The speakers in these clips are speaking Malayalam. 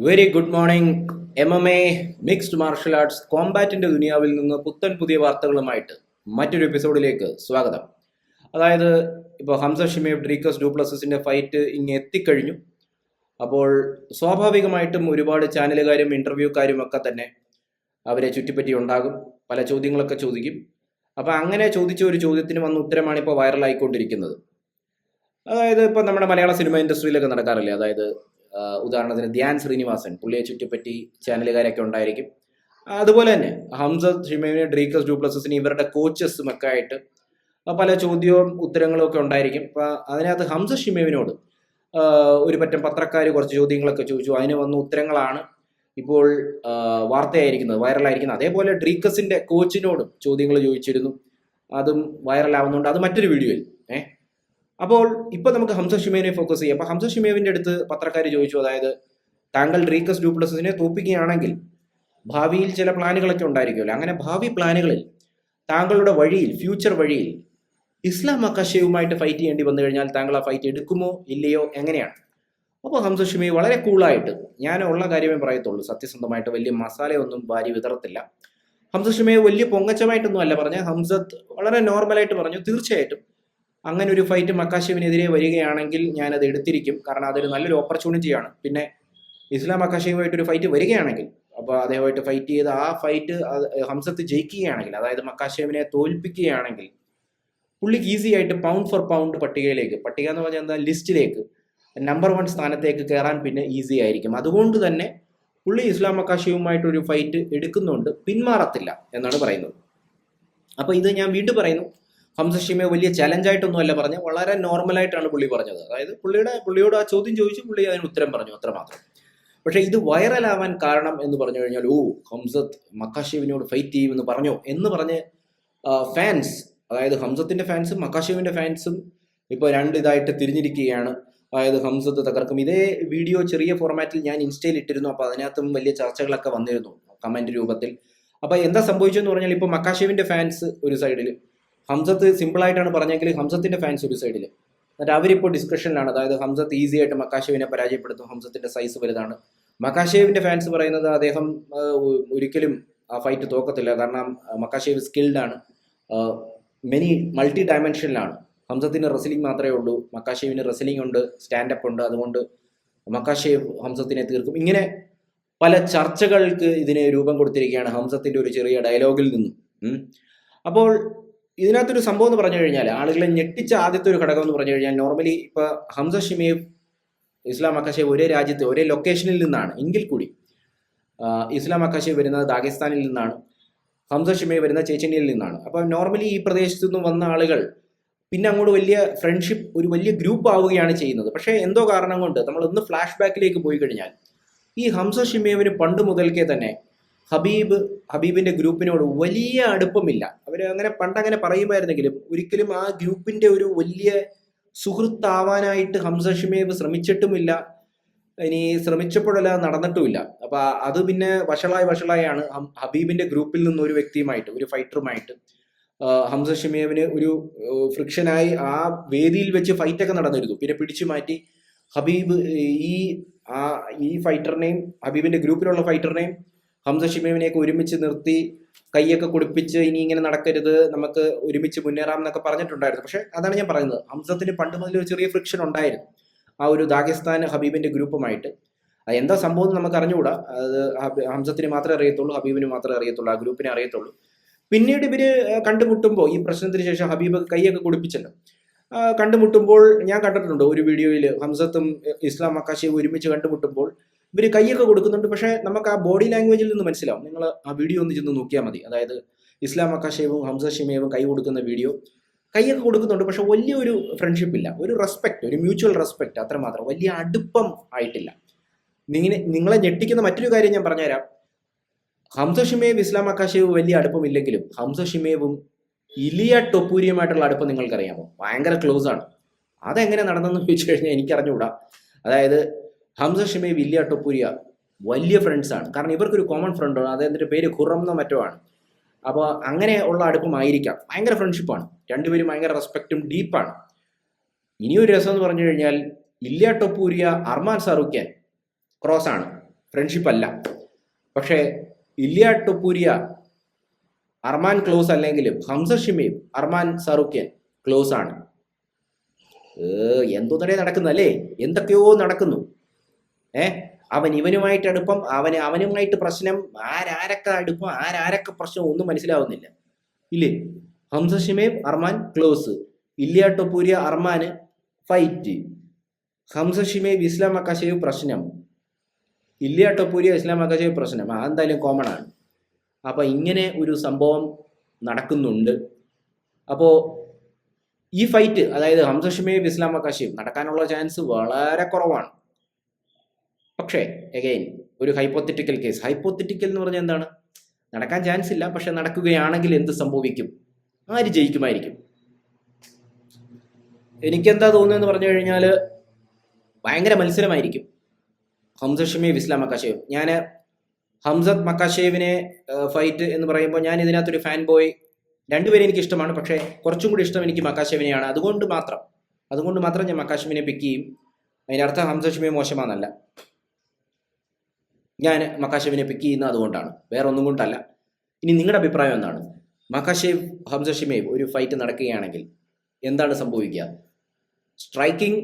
Very good morning. MMA mixed martial arts കോമ്പാറ്റിന്റെ ദുനിയാവിൽ നിന്ന് പുത്തൻ പുതിയ വാർത്തകളുമായിട്ട് മറ്റൊരു എപ്പിസോഡിലേക്ക് സ്വാഗതം. അതായത് ഇപ്പോൾ ഹംസ ഷിമേവ് ഡ്രീക്കസ് ഡ്യൂപ്ലസിന്റെ ഫൈറ്റ് ഇങ്ങ് എത്തിക്കഴിഞ്ഞു. അപ്പോൾ സ്വാഭാവികമായിട്ടും ഒരുപാട് ചാനലുകാരും ഇന്റർവ്യൂക്കാരും ഒക്കെ തന്നെ അവരെ ചുറ്റിപ്പറ്റി ഉണ്ടാകും, പല ചോദ്യങ്ങളൊക്കെ ചോദിക്കും. അപ്പം അങ്ങനെ ചോദിച്ച ഒരു ചോദ്യത്തിന് വന്ന ഉത്തരമാണ് ഇപ്പോൾ വൈറലായിക്കൊണ്ടിരിക്കുന്നത്. അതായത് ഇപ്പം നമ്മുടെ മലയാള സിനിമ ഇൻഡസ്ട്രിയിലൊക്കെ നടക്കാറില്ലേ, അതായത് ഉദാഹരണത്തിന് ധ്യാൻ ശ്രീനിവാസൻ, പുള്ളിയെ ചുറ്റിപ്പറ്റി ചാനലുകാരൊക്കെ ഉണ്ടായിരിക്കും. അതുപോലെ തന്നെ ഹംസ ഷിമേവിന് ഡ്രീക്കസ് ഡ്യൂപ്ലസിന് ഇവരുടെ കോച്ചസും ഒക്കെ ആയിട്ട് പല ചോദ്യവും ഉത്തരങ്ങളും ഒക്കെ ഉണ്ടായിരിക്കും. അപ്പം അതിനകത്ത് ഹംസ ഷിമേവിനോട് ഒരു പറ്റം പത്രക്കാർ കുറച്ച് ചോദ്യങ്ങളൊക്കെ ചോദിച്ചു. അതിന് വന്ന ഉത്തരങ്ങളാണ് ഇപ്പോൾ വാർത്തയായിരിക്കുന്നത്, വൈറലായിരിക്കുന്നത്. അതേപോലെ ഡ്രീക്കസിന്റെ കോച്ചിനോടും ചോദ്യങ്ങൾ ചോദിച്ചിരുന്നു, അതും വൈറലാവുന്നുണ്ട്. അത് മറ്റൊരു വീഡിയോയിൽ. അപ്പോൾ ഇപ്പം നമുക്ക് ഹംസ ഷിമേവിനെ ഫോക്കസ് ചെയ്യാം. അപ്പോൾ ഹംസ ഷിമേവിൻ്റെ അടുത്ത് പത്രക്കാർ ചോദിച്ചു, അതായത് താങ്കൾ ഡ്രീക്കസ് ഡ്യൂപ്ലസിനെ തോൽപ്പിക്കുകയാണെങ്കിൽ ഭാവിയിൽ ചില പ്ലാനുകളൊക്കെ ഉണ്ടായിരിക്കുമല്ലോ, അങ്ങനെ ഭാവി പ്ലാനുകളിൽ താങ്കളുടെ വഴിയിൽ, ഫ്യൂച്ചർ വഴിയിൽ ഇസ്ലാം മക്കാശേവുമായിട്ട് ഫൈറ്റ് ചെയ്യേണ്ടി വന്നു കഴിഞ്ഞാൽ താങ്കൾ ആ ഫൈറ്റ് എടുക്കുമോ ഇല്ലയോ, എങ്ങനെയാണ്? അപ്പോൾ ഹംസ ഷിമേവ് വളരെ കൂളായിട്ട്, ഞാൻ ഉള്ള കാര്യമേ പറയത്തുള്ളൂ, സത്യസന്ധമായിട്ട് വലിയ മസാലയൊന്നും വാരി വിതറത്തില്ല. ഹംസ ഷിമേവ് വലിയ പൊങ്ങച്ചമായിട്ടൊന്നും അല്ല പറഞ്ഞ, ഹംസത്ത് വളരെ നോർമലായിട്ട് പറഞ്ഞു, തീർച്ചയായിട്ടും അങ്ങനെ ഒരു ഫൈറ്റ് മക്കാശേവിനെതിരെ വരികയാണെങ്കിൽ ഞാനത് എടുത്തിരിക്കും, കാരണം അതൊരു നല്ലൊരു ഓപ്പർച്യൂണിറ്റിയാണ്. പിന്നെ ഇസ്ലാം മക്കാശേവുമായിട്ടൊരു ഫൈറ്റ് വരികയാണെങ്കിൽ, അപ്പോൾ അദ്ദേഹമായിട്ട് ഫൈറ്റ് ചെയ്ത് ആ ഫൈറ്റ് ഹംസത്ത് ജയിക്കുകയാണെങ്കിൽ, അതായത് മക്കാശേവിനെ തോൽപ്പിക്കുകയാണെങ്കിൽ, പുള്ളിക്ക് ഈസി ആയിട്ട് പൗണ്ട് ഫോർ പൗണ്ട് പട്ടിക എന്ന് പറഞ്ഞാൽ എന്താ, ലിസ്റ്റിലേക്ക് നമ്പർ 1 സ്ഥാനത്തേക്ക് കയറാൻ പിന്നെ ഈസി ആയിരിക്കും. അതുകൊണ്ട് തന്നെ പുള്ളി ഇസ്ലാം മക്കാശേവുമായിട്ടൊരു ഫൈറ്റ് എടുക്കുന്നുണ്ട്, പിന്മാറത്തില്ല എന്നാണ് പറയുന്നത്. അപ്പോൾ ഇത് ഞാൻ വീണ്ടും പറയുന്നു, ഹംസ ഷിമേവ് വലിയ ചലഞ്ചായിട്ടൊന്നും അല്ല പറഞ്ഞത്, വളരെ നോർമലായിട്ടാണ് പുള്ളി പറഞ്ഞത്. അതായത് പുള്ളിയോട് ആ ചോദ്യം ചോദിച്ചു, പുള്ളി അതിന് ഉത്തരം പറഞ്ഞു, അത്രമാത്രം. പക്ഷേ ഇത് വൈറലാവാൻ കാരണം എന്ന് പറഞ്ഞു കഴിഞ്ഞാൽ, ഹംസത്ത് മക്കാശേവിനോട് ഫൈറ്റ് ചെയ്യുമെന്ന് പറഞ്ഞോ എന്ന് പറഞ്ഞ് ഫാൻസ്, അതായത് ഹംസത്തിന്റെ ഫാൻസും മക്കാശേവിന്റെ ഫാൻസും ഇപ്പോൾ ഇതായിട്ട് തിരിഞ്ഞിരിക്കുകയാണ്. അതായത് ഹംസത്ത് തകർക്കും. ഇതേ വീഡിയോ ചെറിയ ഫോർമാറ്റിൽ ഞാൻ ഇൻസ്റ്റയിൽ ഇട്ടിരുന്നു. അപ്പോൾ അതിനകത്തും വലിയ ചർച്ചകളൊക്കെ വന്നിരുന്നു കമന്റ് രൂപത്തിൽ. അപ്പോൾ എന്താ സംഭവിച്ചെന്ന് പറഞ്ഞാൽ, ഇപ്പോൾ മക്കാശേവിന്റെ ഫാൻസ് ഒരു സൈഡിൽ, ഹംസത്ത് സിമ്പിളായിട്ടാണ് പറഞ്ഞെങ്കിൽ ഹംസത്തിന്റെ ഫാൻസ് ഒരു സൈഡിൽ. എന്നിട്ട് അവരിപ്പോൾ ഡിസ്കഷനിലാണ്. അതായത് ഹംസത്ത് ഈസി ആയിട്ട് മക്കാശേവിനെ പരാജയപ്പെടുത്തും, ഹംസത്തിന്റെ സൈസ് വലുതാണ്. മക്കാശേവിന്റെ ഫാൻസ് പറയുന്നത് അദ്ദേഹം ഒരിക്കലും ആ ഫൈറ്റ് തോക്കത്തില്ല, കാരണം മക്കാശേവ് സ്കിൽഡ് ആണ്, മൾട്ടി ഡയമെൻഷനിലാണ്. ഹംസത്തിന് റെസ്ലിംഗ് മാത്രമേ ഉള്ളൂ, മക്കാശേവിന് റെസ്ലിംഗ് ഉണ്ട്, സ്റ്റാൻഡപ്പ് ഉണ്ട്, അതുകൊണ്ട് മക്കാശേവ് ഹംസത്തിനെ തീർക്കും. ഇങ്ങനെ പല ചർച്ചകൾക്ക് ഇതിന് രൂപം കൊടുത്തിരിക്കുകയാണ് ഹംസത്തിന്റെ ഒരു ചെറിയ ഡയലോഗിൽ നിന്നും. അപ്പോൾ ഇതിനകത്തൊരു സംഭവം എന്ന് പറഞ്ഞു കഴിഞ്ഞാൽ, ആളുകളെ ഞെട്ടിച്ച ആദ്യത്തെ ഒരു ഘടകം എന്ന് പറഞ്ഞു കഴിഞ്ഞാൽ, നോർമലി ഇപ്പോൾ ഹംസ ഷിമേവ് ഇസ്ലാം മക്കാശേവ് ഒരേ രാജ്യത്ത് ഒരേ ലൊക്കേഷനിൽ നിന്നാണ് എങ്കിൽ കൂടി, ഇസ്ലാം മക്കാശേവ് വരുന്നത് ദാഗിസ്ഥാനിൽ നിന്നാണ്, ഹംസ ഷിമേവ് വരുന്ന ചേച്ചനിയിൽ നിന്നാണ്. അപ്പോൾ നോർമലി ഈ പ്രദേശത്തു നിന്ന് വന്ന ആളുകൾ പിന്നെ അങ്ങോട്ട് വലിയ ഫ്രണ്ട്ഷിപ്പ്, ഒരു വലിയ ഗ്രൂപ്പ് ആവുകയാണ് ചെയ്യുന്നത്. പക്ഷേ എന്തോ കാരണം കൊണ്ട് നമ്മളൊന്ന് ഫ്ലാഷ് ബാക്കിലേക്ക് പോയി കഴിഞ്ഞാൽ, ഈ ഹംസ ഷിമേവിന് പണ്ട് മുതൽക്കേ തന്നെ ഹബീബിന്റെ ഗ്രൂപ്പിനോട് വലിയ അടുപ്പമില്ല. അവർ അങ്ങനെ പണ്ടങ്ങനെ പറയുമായിരുന്നെങ്കിലും ഒരിക്കലും ആ ഗ്രൂപ്പിന്റെ ഒരു വലിയ സുഹൃത്താവാനായിട്ട് ഹംസ ഷിമേവ് ശ്രമിച്ചിട്ടുമില്ല, ഇനി ശ്രമിച്ചപ്പോഴല്ല നടന്നിട്ടുമില്ല. അപ്പൊ അത് പിന്നെ വഷളായാണ് ഹബീബിന്റെ ഗ്രൂപ്പിൽ നിന്ന് ഒരു വ്യക്തിയുമായിട്ട്, ഒരു ഫൈറ്ററുമായിട്ട് ഹംസ ഷിമേവിന് ഒരു ഫ്രിക്ഷനായി ആ വേദിയിൽ വെച്ച് ഫൈറ്റൊക്കെ നടന്നിരുന്നു. പിന്നെ പിടിച്ചു മാറ്റി ഹബീബ് ഈ ഫൈറ്ററിനെയും, ഹബീബിന്റെ ഗ്രൂപ്പിലുള്ള ഫൈറ്ററിനെയും ഹംസ ഷിമേവിനെയൊക്കെ ഒരുമിച്ച് നിർത്തി കൈയൊക്കെ കുടിപ്പിച്ച്, ഇനി ഇങ്ങനെ നടക്കരുത്, നമുക്ക് ഒരുമിച്ച് മുന്നേറാം എന്നൊക്കെ പറഞ്ഞിട്ടുണ്ടായിരുന്നു. പക്ഷെ അതാണ് ഞാൻ പറയുന്നത്, ഹംസത്തിന് പണ്ട് മുതൽ ഒരു ചെറിയ ഫ്രിക്ഷൻ ഉണ്ടായിരുന്നു ആ ഒരു ദാഗിസ്ഥാൻ ഹബീബിന്റെ ഗ്രൂപ്പുമായിട്ട്. എന്താ സംഭവം നമുക്ക് അറിഞ്ഞുകൂടാ, അത് ഹംസത്തിന് മാത്രമേ അറിയത്തുള്ളൂ, ഹബീബിന് മാത്രമേ അറിയത്തുള്ളൂ, ആ ഗ്രൂപ്പിനെ അറിയത്തുള്ളൂ. പിന്നീട് ഇവര് കണ്ടുമുട്ടുമ്പോൾ, ഈ പ്രശ്നത്തിന് ശേഷം ഹബീബ് കൈയൊക്കെ കുടിപ്പിച്ചല്ലോ, കണ്ടുമുട്ടുമ്പോൾ ഞാൻ കണ്ടിട്ടുണ്ട് ഒരു വീഡിയോയിൽ ഹംസത്തും ഇസ്ലാം മക്കാശേവും ഒരുമിച്ച് കണ്ടുമുട്ടുമ്പോൾ ഇവർ കൈയൊക്കെ കൊടുക്കുന്നുണ്ട്. പക്ഷേ നമുക്ക് ആ ബോഡി ലാംഗ്വേജിൽ നിന്ന് മനസ്സിലാവും. നിങ്ങൾ ആ വീഡിയോ ഒന്ന് ചെന്ന് നോക്കിയാൽ മതി. അതായത് ഇസ്ലാം മക്കാശേവും ഹംസ ഷിമേവും കൈ കൊടുക്കുന്ന വീഡിയോ, കൈയൊക്കെ കൊടുക്കുന്നുണ്ട്, പക്ഷെ വലിയൊരു ഫ്രണ്ട്ഷിപ്പ് ഇല്ല, ഒരു റെസ്പെക്ട്, ഒരു മ്യൂച്വൽ റെസ്പെക്ട്, അത്രമാത്രം, വലിയ അടുപ്പം ആയിട്ടില്ല. നിങ്ങളെ ഞെട്ടിക്കുന്ന മറ്റൊരു കാര്യം ഞാൻ പറഞ്ഞുതരാം. ഹംസ ഷിമേവ് ഇസ്ലാം മക്കാശേവ് വലിയ അടുപ്പമില്ലെങ്കിലും ഹംസ ഷിമേവും ഇലിയ ടൊപ്പൂരിയുമായിട്ടുള്ള അടുപ്പം നിങ്ങൾക്കറിയാമോ? ഭയങ്കര ക്ലോസ് ആണ്. അതെങ്ങനെ നടന്നെന്ന് ചോദിച്ചു കഴിഞ്ഞാൽ എനിക്കറിഞ്ഞുകൂടാ. അതായത് ഹംസ ഷിമേവ് ഇലിയ ടൊപ്പൂരിയ വലിയ ഫ്രണ്ട്സാണ്. കാരണം ഇവർക്കൊരു കോമൺ ഫ്രണ്ട്, അദ്ദേഹത്തിൻ്റെ പേര് ഖുറം എന്നോ മറ്റോ ആണ്. അപ്പോൾ അങ്ങനെ ഉള്ള അടുപ്പമായിരിക്കാം, ഭയങ്കര ഫ്രണ്ട്ഷിപ്പാണ്, രണ്ടുപേരും ഭയങ്കര റെസ്പെക്റ്റും ഡീപ്പാണ്. ഇനിയൊരു രസം എന്ന് പറഞ്ഞു കഴിഞ്ഞാൽ, ഇലിയ ടൊപ്പൂരിയ അർമാൻ സാറൂഖ്യാൻ ക്രോസ് ആണ്. ഫ്രണ്ട്ഷിപ്പ് അല്ല. പക്ഷേ ഇല്യ ടൊപ്പൂരിയ അർമാൻ ക്ലോസ് അല്ലെങ്കിലും ഹംസ ഷിമീം അർമാൻ സാറുഖ്യൻ ക്ലോസ് ആണ്. എന്തോ തന്നെ നടക്കുന്നല്ലേ, എന്തൊക്കെയോ നടക്കുന്നു. അവൻ ഇവനുമായിട്ട് അടുപ്പം, അവനുമായിട്ട് പ്രശ്നം, ആരൊക്കെ അടുപ്പം, ആരൊക്കെ പ്രശ്നം ഒന്നും മനസ്സിലാവുന്നില്ല ഇല്ലേ. ഹംസ ഷിമീം അർമാൻ ക്ലോസ്, ഇല്യ ടൊപ്പൂരിയ അർമാന് ഫൈറ്റ്, ഹംസ ഷിമീം ഇസ്ലാം മക്കാശേവ് പ്രശ്നം, ഇല്യ ടൊപ്പൂരിയ ഇസ്ലാം മക്കാശേവ് പ്രശ്നം. അതെന്തായാലും കോമൺ ആണ്. അപ്പോൾ ഇങ്ങനെ ഒരു സംഭവം നടക്കുന്നുണ്ട്. അപ്പോൾ ഈ ഫൈറ്റ്, അതായത് ഹംസ ഷിമീം ഇസ്ലാം മക്കാശേവ് നടക്കാനുള്ള ചാൻസ് വളരെ കുറവാണ്. പക്ഷേ എഗെയിൻ ഒരു ഹൈപ്പോത്തറ്റിക്കൽ കേസ്. ഹൈപ്പോത്തറ്റിക്കൽ എന്ന് പറഞ്ഞാൽ എന്താണ്? നടക്കാൻ ചാൻസ് ഇല്ല, പക്ഷെ നടക്കുകയാണെങ്കിൽ എന്ത് സംഭവിക്കും? ആര് ജയിക്കുമായിരിക്കും? എനിക്കെന്താ തോന്നുന്നതെന്ന് പറഞ്ഞു കഴിഞ്ഞാൽ ഭയങ്കര മത്സരമായിരിക്കും ഹംസ ഷിമീം ഇസ്ലാം മക്കാശേവ്. ഞാൻ ഹംസത്ത് മക്കാശേവിനെ ഫൈറ്റ് എന്ന് പറയുമ്പോൾ ഞാൻ ഇതിനകത്തൊരു ഫാൻ ബോയ്. രണ്ടുപേരും എനിക്ക് ഇഷ്ടമാണ്, പക്ഷേ കുറച്ചും കൂടി ഇഷ്ടം എനിക്ക് മക്കാശേവിനെയാണ്. അതുകൊണ്ട് മാത്രം ഞാൻ മക്കാശേവിനെ പിക്ക് ചെയ്യും. അതിനർത്ഥം ഹംസ ഷിമീം മോശമാണെന്നല്ല, ഞാൻ മക്കാശേവിനെ പിക്ക് ചെയ്യുന്നത് അതുകൊണ്ടാണ്, വേറെ ഒന്നും കൊണ്ടല്ല. ഇനി നിങ്ങളുടെ അഭിപ്രായം എന്താണ്? മക്കാശേവ് ഹംസ ഷിമീം ഒരു ഫൈറ്റ് നടക്കുകയാണെങ്കിൽ എന്താണ് സംഭവിക്കുക? സ്ട്രൈക്കിംഗ്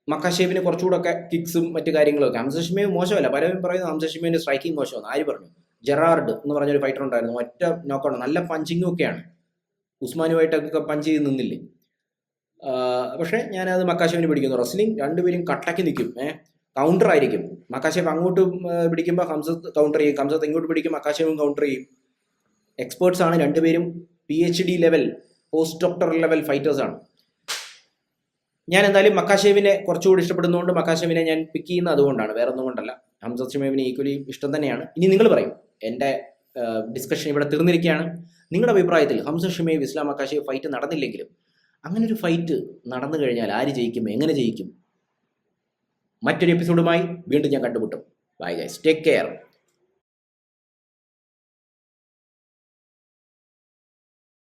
മക്കാശേവിന് കുറച്ചുകൂടെ ഒക്കെ കിക്സും മറ്റു കാര്യങ്ങളൊക്കെ. ഹംസ ഷിമീം മോശമല്ല, പലരും പറയുന്നു ഹംസ ഷിമീമിന്റെ സ്ട്രൈക്കിംഗ് മോശമാണ്. ആര് പറഞ്ഞു? ജെറാർഡ് എന്ന് പറഞ്ഞൊരു ഫൈറ്റർ ഉണ്ടായിരുന്നു, ഒറ്റ നോക്കൗട്ട്, നല്ല പഞ്ചിങ്ങും ഒക്കെയാണ്, ഉസ്മാനുമായിട്ടൊക്കെ പഞ്ച് ചെയ്ത് നിന്നില്ലേ. പക്ഷേ ഞാനത് മക്കാശേവിന് പിടിക്കുന്നു. റെസ്ലിംഗ് രണ്ടുപേരും കട്ടയ്ക്ക് നിൽക്കും, കൗണ്ടർ ആയിരിക്കും. മക്കാശേവ് അങ്ങോട്ട് പിടിക്കുമ്പോൾ ഹംസത്ത് കൗണ്ടർ ചെയ്യും, ഹംസത്ത് ഇങ്ങോട്ട് പിടിക്കും, മക്കാശേവും കൗണ്ടർ ചെയ്യും. എക്സ്പേർട്സ് ആണ് രണ്ടുപേരും, PhD level, post doctor level ഫൈറ്റേഴ്സാണ്. ഞാൻ എന്തായാലും മക്കാശേവിനെ കുറച്ചുകൂടി ഇഷ്ടപ്പെടുന്നതുകൊണ്ട് മക്കാശേവിനെ ഞാൻ പിക്ക് ചെയ്യുന്നത് അതുകൊണ്ടാണ്, വേറെ ഒന്നും കൊണ്ടല്ല. ഹംസ ഷിമീമിനെ ഈക്വലി ഇഷ്ടം തന്നെയാണ്. ഇനി നിങ്ങൾ പറയും. എൻ്റെ ഡിസ്കഷൻ ഇവിടെ തീർന്നിരിക്കുകയാണ്. നിങ്ങളുടെ അഭിപ്രായത്തിൽ ഹംസ ഷിമീം ഇസ്ലാം മക്കാശേവ് ഫൈറ്റ് നടന്നില്ലെങ്കിലും അങ്ങനെ ഒരു ഫൈറ്റ് നടന്നു കഴിഞ്ഞാൽ ആര് ജയിക്കും, എങ്ങനെ ജയിക്കും? മറ്റൊരു എപ്പിസോഡുമായി വീണ്ടും ഞാൻ കണ്ടുമുട്ടും. Bye guys, take care.